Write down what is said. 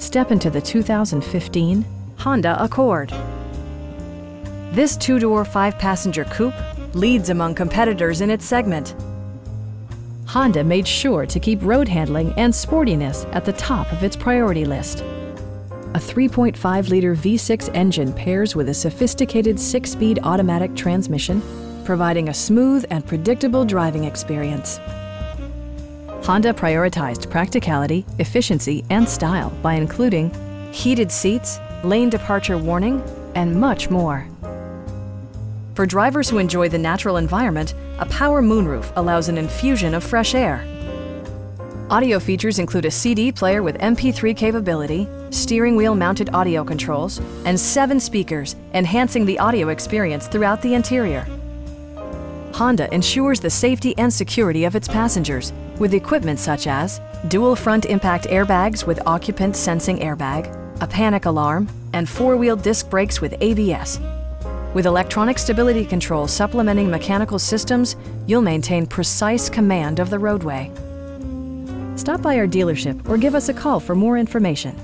Step into the 2015 Honda Accord. This two-door, five-passenger coupe leads among competitors in its segment. Honda made sure to keep road handling and sportiness at the top of its priority list. A 3.5-liter V6 engine pairs with a sophisticated 6-speed automatic transmission, providing a smooth and predictable driving experience. Honda prioritized practicality, efficiency, and style by including heated seats, lane departure warning, and much more. For drivers who enjoy the natural environment, a power moonroof allows an infusion of fresh air. Audio features include a CD player with MP3 capability, steering wheel mounted audio controls, and 7 speakers, enhancing the audio experience throughout the interior. Honda ensures the safety and security of its passengers with equipment such as dual front impact airbags with occupant sensing airbag, a panic alarm, and 4-wheel disc brakes with ABS. With electronic stability control supplementing mechanical systems, you'll maintain precise command of the roadway. Stop by our dealership or give us a call for more information.